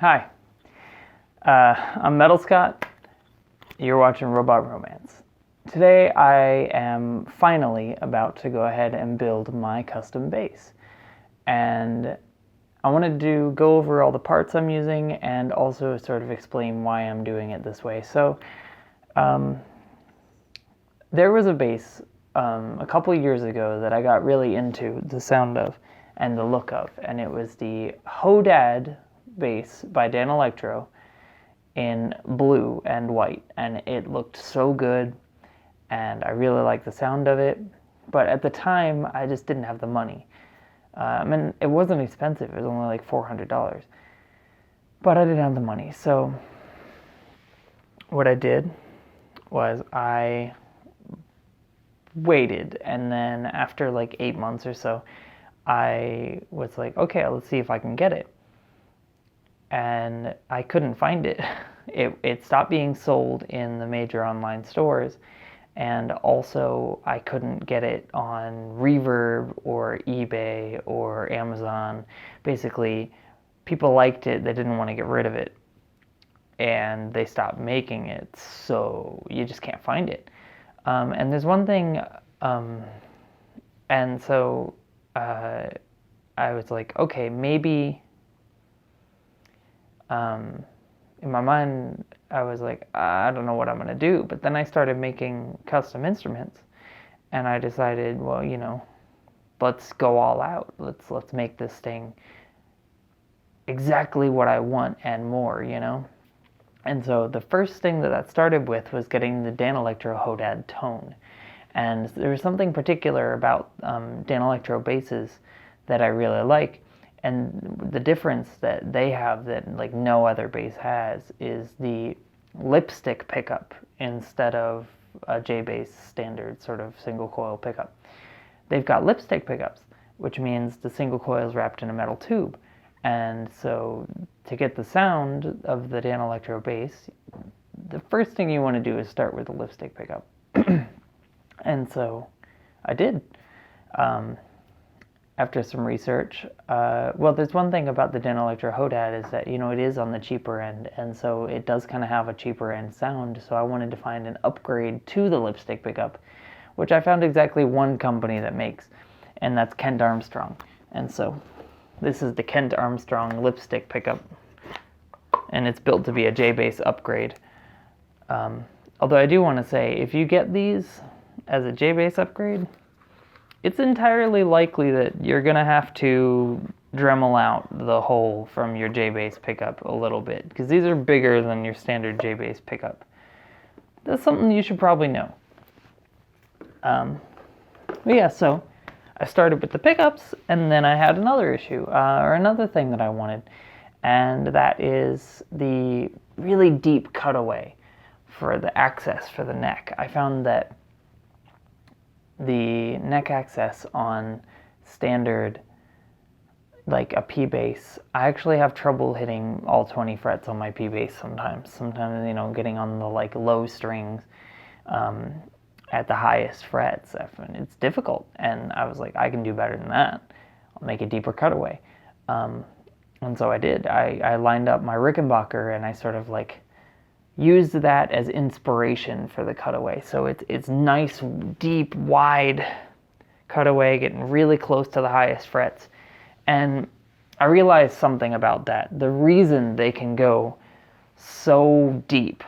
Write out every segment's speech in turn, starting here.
Hi, I'm Metal Scott. You're watching Robot Romance. Today I am finally about to go ahead and build my custom bass. And I wanted to go over all the parts I'm using and also sort of explain why I'm doing it this way. So, there was a bass a couple years ago that I got really into the sound of and the look of, and it was the Hodad bass by Danelectro in blue and white, and it looked so good and I really liked the sound of it, but at the time I just didn't have the money. And it wasn't expensive, it was only like $400, but I didn't have the money. So what I did was I waited, and then after like 8 months or so I was like, okay, let's see if I can get it. And I couldn't find it. It stopped being sold in the major online stores, and also I couldn't get it on Reverb or eBay or Amazon. Basically, people liked it, they didn't want to get rid of it, and they stopped making it, so you just can't find it. And there's one thing, and so I was like, okay, maybe in my mind, I was like, I don't know what I'm going to do. But then I started making custom instruments, and I decided, well, let's go all out. Let's make this thing exactly what I want and more, And so the first thing that started with was getting the Danelectro Hodad tone. And there was something particular about Danelectro basses that I really like. And the difference that they have that like no other bass has is the lipstick pickup instead of a J-bass standard sort of single coil pickup. They've got lipstick pickups, which means the single coil is wrapped in a metal tube. And so to get the sound of the Danelectro bass, the first thing you want to do is start with a lipstick pickup. And so I did. After some research, well, there's one thing about the Danelectro Hodad is that, it is on the cheaper end, and so it does kind of have a cheaper end sound, so I wanted to find an upgrade to the lipstick pickup, which I found exactly one company that makes, and that's Kenda Armstrong. And so this is the Kenda Armstrong lipstick pickup, and it's built to be a J-bass upgrade. Although I do want to say, if you get these as a J-bass upgrade, it's entirely likely that you're going to have to Dremel out the hole from your J-bass pickup a little bit, because these are bigger than your standard J-bass pickup. That's something you should probably know. But yeah, so I started with the pickups, and then I had another issue, or another thing that I wanted, and that is the really deep cutaway for the access for the neck. I found that the neck access on standard, like a P bass, I actually have trouble hitting all 20 frets on my P bass sometimes. Sometimes, getting on the like low strings at the highest frets, it's difficult. And I was like, I can do better than that. I'll make a deeper cutaway. And so I did. I lined up my Rickenbacker, and I sort of like used that as inspiration for the cutaway. So it's nice, deep, wide cutaway, getting really close to the highest frets. And I realized something about that. The reason they can go so deep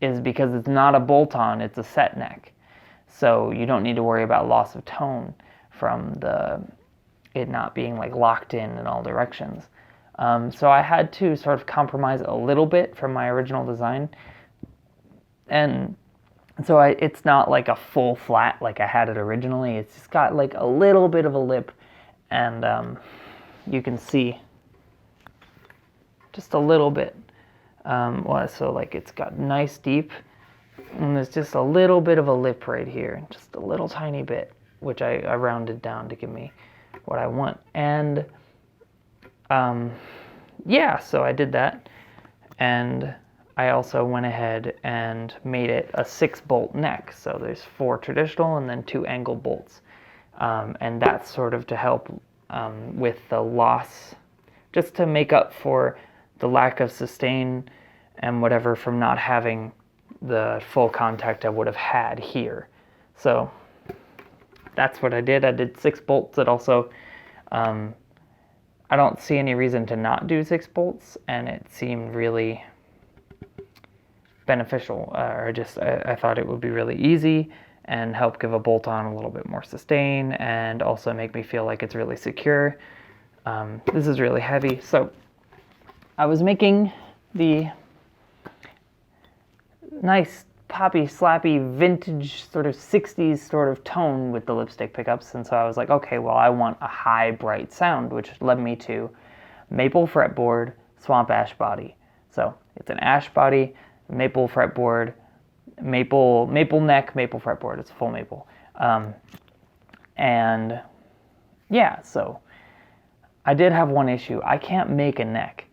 is because it's not a bolt-on, it's a set neck. So you don't need to worry about loss of tone from it not being like locked in all directions. So I had to sort of compromise a little bit from my original design. And so it's not like a full flat like I had it originally. It's just got like a little bit of a lip. And you can see just a little bit. So like it's got nice deep. And there's just a little bit of a lip right here. Just a little tiny bit, which I rounded down to give me what I want. And yeah, so I did that, and I also went ahead and made it a 6-bolt neck. So there's 4 traditional and then 2 angle bolts, and that's sort of to help with the loss, just to make up for the lack of sustain and whatever from not having the full contact I would have had here. So that's what I did. I did 6 bolts. It also, I don't see any reason to not do 6 bolts, and it seemed really beneficial, I thought it would be really easy and help give a bolt on a little bit more sustain and also make me feel like it's really secure. This is really heavy, so I was making the nice poppy slappy vintage sort of 60s sort of tone with the lipstick pickups, and so I was like, okay, well, I want a high bright sound, which led me to maple fretboard, swamp ash body. So it's an ash body, maple fretboard, maple neck, maple fretboard. It's full maple. And yeah, so I did have one issue. I can't make a neck.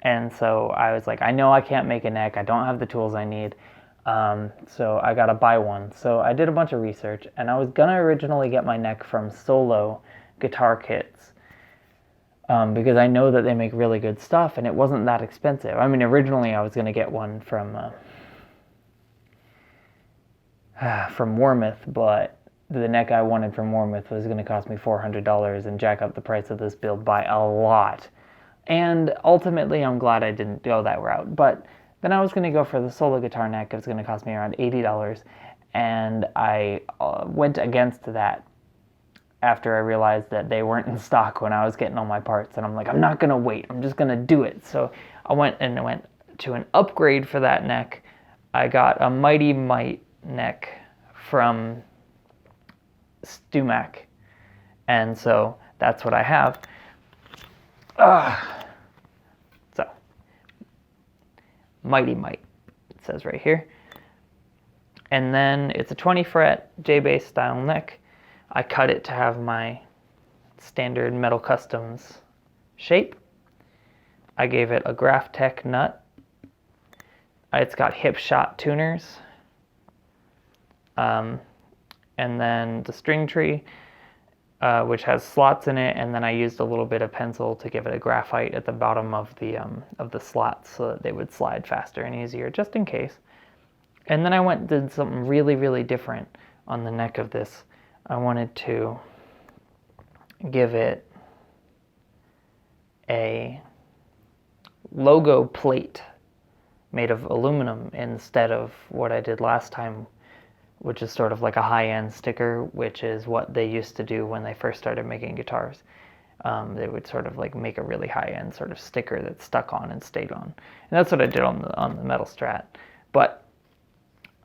And so I was like, I know I can't make a neck. I don't have the tools I need. So I got to buy one. So I did a bunch of research, and I was going to originally get my neck from Solo guitar kits. Because I know that they make really good stuff, and it wasn't that expensive. I mean, originally I was going to get one from Warmouth, but the neck I wanted from Warmouth was going to cost me $400 and jack up the price of this build by a lot. And ultimately, I'm glad I didn't go that route. But then I was going to go for the Solo guitar neck. It was going to cost me around $80, and I went against that after I realized that they weren't in stock when I was getting all my parts. And I'm like, I'm not going to wait. I'm just going to do it. So I went to an upgrade for that neck. I got a Mighty Might neck from Stumac. And so that's what I have. So, Mighty Might, it says right here. And then it's a 20 fret J-bass style neck. I cut it to have my standard Metal Customs shape. I gave it a Graphtec nut. It's got hip shot tuners. And then the string tree, which has slots in it, and then I used a little bit of pencil to give it a graphite at the bottom of the slots so that they would slide faster and easier, just in case. And then I went and did something really, really different on the neck of this. I wanted to give it a logo plate made of aluminum instead of what I did last time, which is sort of like a high-end sticker, which is what they used to do when they first started making guitars. They would sort of like make a really high-end sort of sticker that stuck on and stayed on. And that's what I did on the metal Strat. But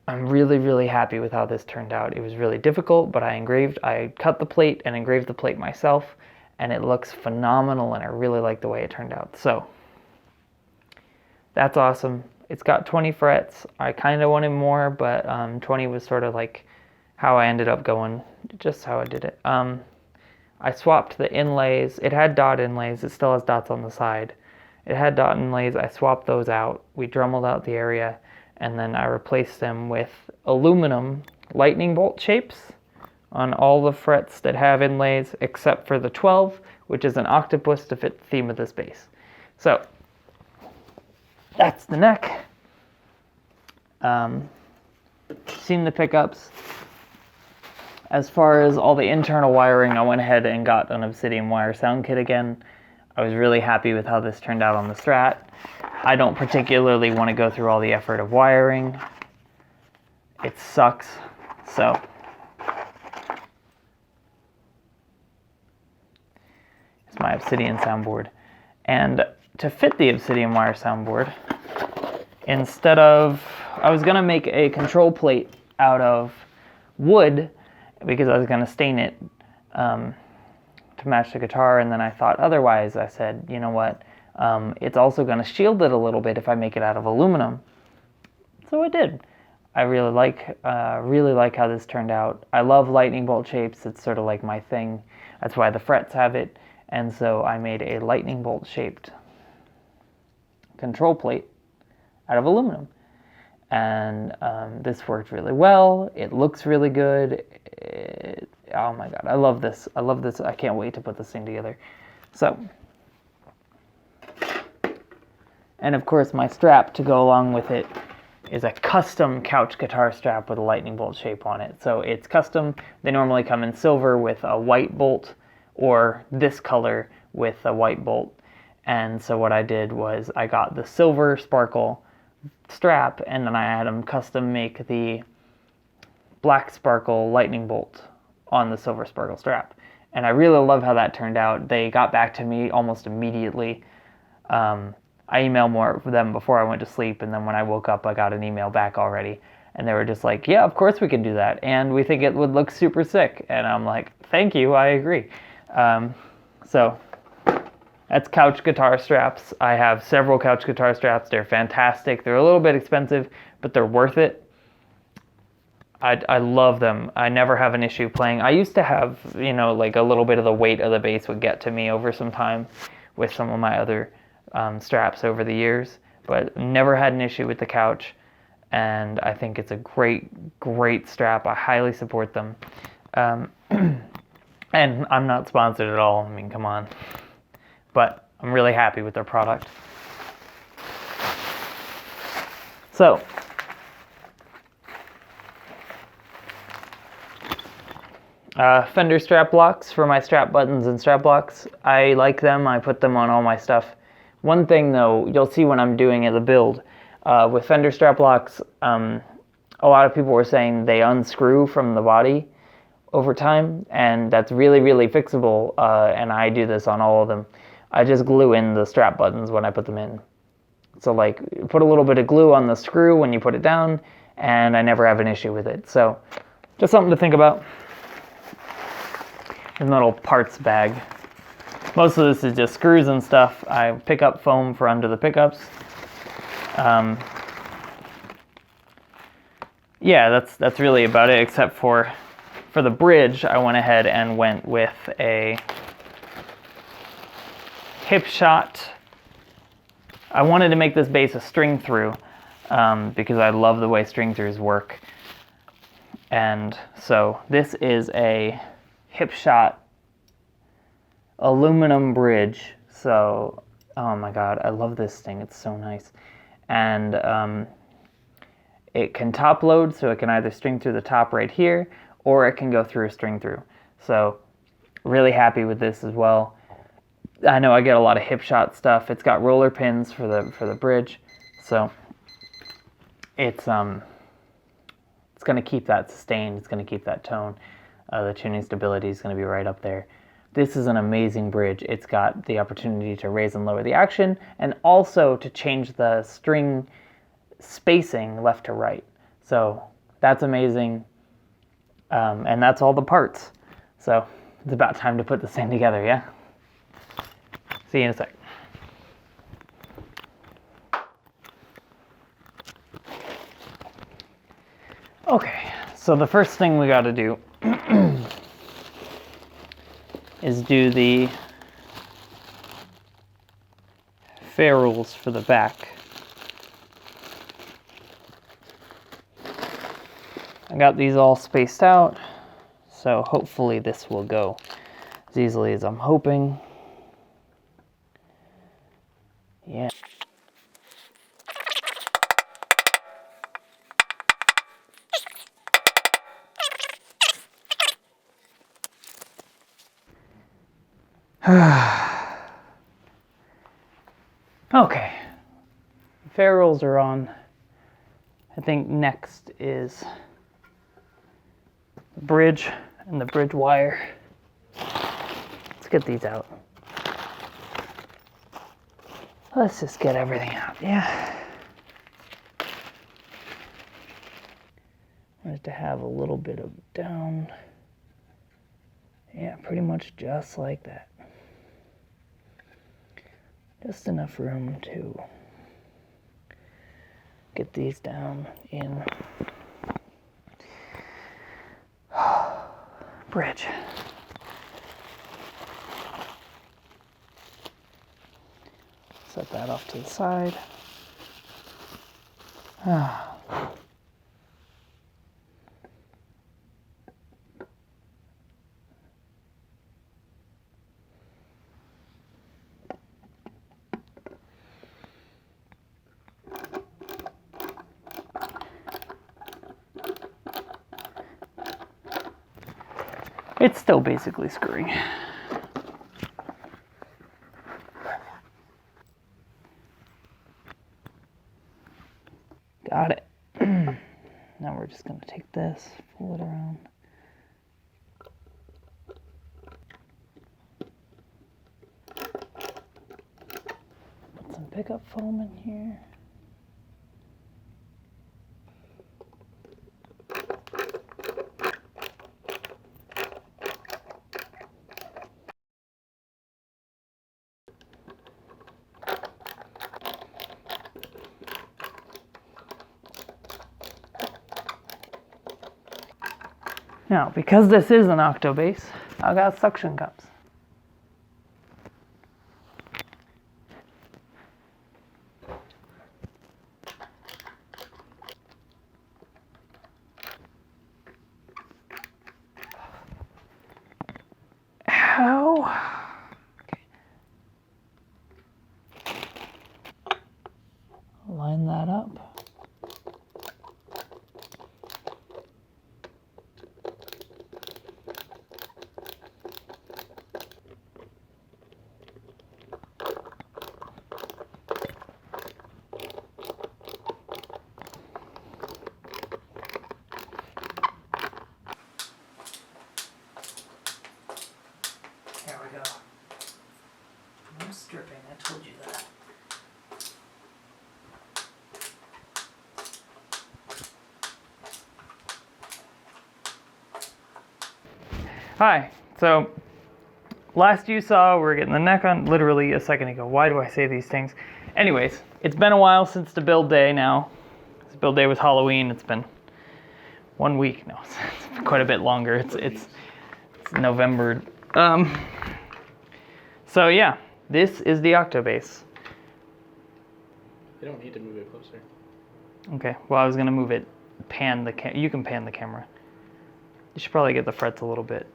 I'm really, really happy with how this turned out. It was really difficult, but I cut the plate and engraved the plate myself, and it looks phenomenal, and I really like the way it turned out. So that's awesome. It's got 20 frets. I kind of wanted more, but 20 was sort of like how I ended up going, just how I did it. I swapped the inlays. It had dot inlays. It still has dots on the side. It had dot inlays. I swapped those out. We dremelled out the area, and then I replaced them with aluminum lightning bolt shapes on all the frets that have inlays, except for the 12, which is an octopus to fit the theme of this bass. So that's the neck. Seen the pickups. As far as all the internal wiring, I went ahead and got an Obsidian wire sound kit again. I was really happy with how this turned out on the Strat. I don't particularly want to go through all the effort of wiring. It sucks. So it's my Obsidian soundboard. And to fit the Obsidian wire soundboard, instead of, I was going to make a control plate out of wood because I was going to stain it to match the guitar, and then I thought otherwise. I said, you know what, it's also going to shield it a little bit if I make it out of aluminum. So I did. I really like how this turned out. I love lightning bolt shapes. It's sort of like my thing. That's why the frets have it. And so I made a lightning bolt shaped control plate out of aluminum. And this worked really well. It looks really good. Oh my god, I love this. I love this. I can't wait to put this thing together. So And of course my strap to go along with it is a custom couch guitar strap with a lightning bolt shape on it. So it's custom. They normally come in silver with a white bolt, or this color with a white bolt. And so what I did was I got the silver sparkle strap, and then I had them custom make the black sparkle lightning bolt on the silver sparkle strap. And I really love how that turned out. They got back to me almost immediately. I emailed more for them before I went to sleep, and then when I woke up, I got an email back already. And they were just like, yeah, of course we can do that. And we think it would look super sick. And I'm like, thank you, I agree. So that's couch guitar straps. I have several couch guitar straps. They're fantastic. They're a little bit expensive, but they're worth it. I love them. I never have an issue playing. I used to have, like a little bit of the weight of the bass would get to me over some time with some of my other straps over the years, but never had an issue with the couch. And I think it's a great strap. I highly support them. And I'm not sponsored at all. I mean, come on. But I'm really happy with their product. So, Fender strap locks for my strap buttons and strap locks. I like them. I put them on all my stuff. One thing though, you'll see when I'm doing the build, with Fender strap locks, a lot of people were saying they unscrew from the body over time, and that's really fixable, and I do this on all of them. I just glue in the strap buttons when I put them in. So like, put a little bit of glue on the screw when you put it down, and I never have an issue with it. So, just something to think about. A little parts bag. Most of this is just screws and stuff. I pick up foam for under the pickups. Yeah, that's really about it, except for the bridge, I went ahead and went with a hip shot. I wanted to make this bass a string through because I love the way string throughs work. And so this is a hip shot aluminum bridge. So, oh my god, I love this thing. It's so nice. And it can top load, so it can either string through the top right here, or it can go through a string through. So, really happy with this as well. I know I get a lot of hip shot stuff. It's got roller pins for the bridge, so it's going to keep that sustained. It's going to keep that tone. The tuning stability is going to be right up there. This is an amazing bridge. It's got the opportunity to raise and lower the action, and also to change the string spacing left to right. So that's amazing. And that's all the parts. So it's about time to put this thing together, yeah? See you in a sec. Okay, so the first thing we got to do is do the ferrules for the back. I got these all spaced out, so hopefully this will go as easily as I'm hoping. Yeah. Okay, ferrules are on. I think next is the bridge and the bridge wire. Let's get these out. Let's just get everything out, yeah. I want it to have a little bit of down. Yeah, pretty much just like that. Just enough room to get these down in bridge. Set that off to the side. It's still basically screwing. Got it. Now we're just going to take this, pull it around. Put some pickup foam in here. Now, because this is an Octobass, I've got suction cups. How? Okay. Line that up. There we go. No stripping, I told you that. Hi, so last you saw, we're getting the neck on literally a second ago. Why do I say these things? Anyways, it's been a while since the build day now. This build day was Halloween. It's been 1 week. No, it's been quite a bit longer. It's November. So yeah, this is the Octobass. You don't need to move it closer. Okay, well I was gonna move it, you can pan the camera. You should probably get the frets a little bit.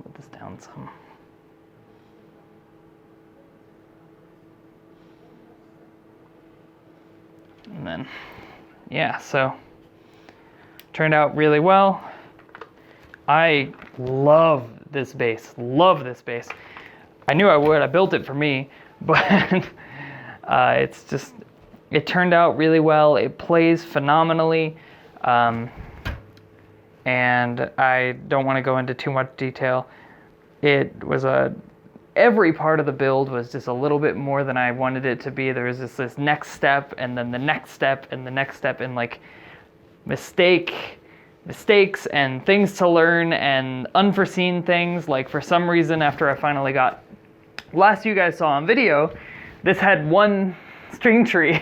Put this down some. And then, yeah, so turned out really well. I love this bass, I knew I would, I built it for me, but it turned out really well. It plays phenomenally, and I don't want to go into too much detail. It was every part of the build was just a little bit more than I wanted it to be. There was just this next step, and then the next step, and the next step, and like mistakes and things to learn and unforeseen things. Like for some reason, after I finally got, last you guys saw on video, this had one string tree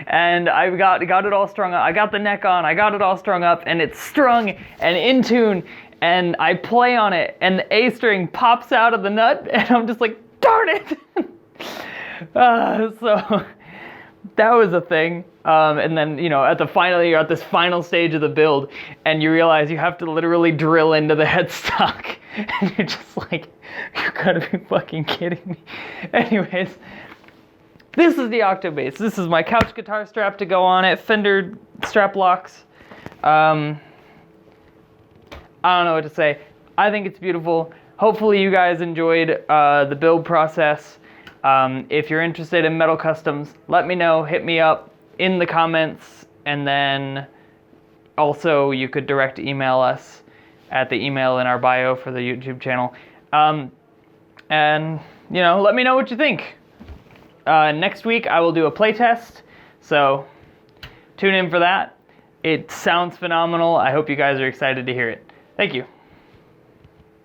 and I got it all strung up. I got the neck on, I got it all strung up, and it's strung and in tune, and I play on it and the A string pops out of the nut and I'm just like, darn it. So that was a thing. And then, you know, you're at this final stage of the build and you realize you have to literally drill into the headstock. And you're just like, you gotta be fucking kidding me. Anyways, this is the Octobass. This is my couch guitar strap to go on it. Fender strap locks. I don't know what to say. I think it's beautiful. Hopefully you guys enjoyed the build process. If you're interested in metal customs, let me know, hit me up in the comments, and then also you could direct email us at the email in our bio for the YouTube channel. And, you know, let me know what you think. Next week I will do a playtest, so tune in for that. It sounds phenomenal. I hope you guys are excited to hear it. Thank you.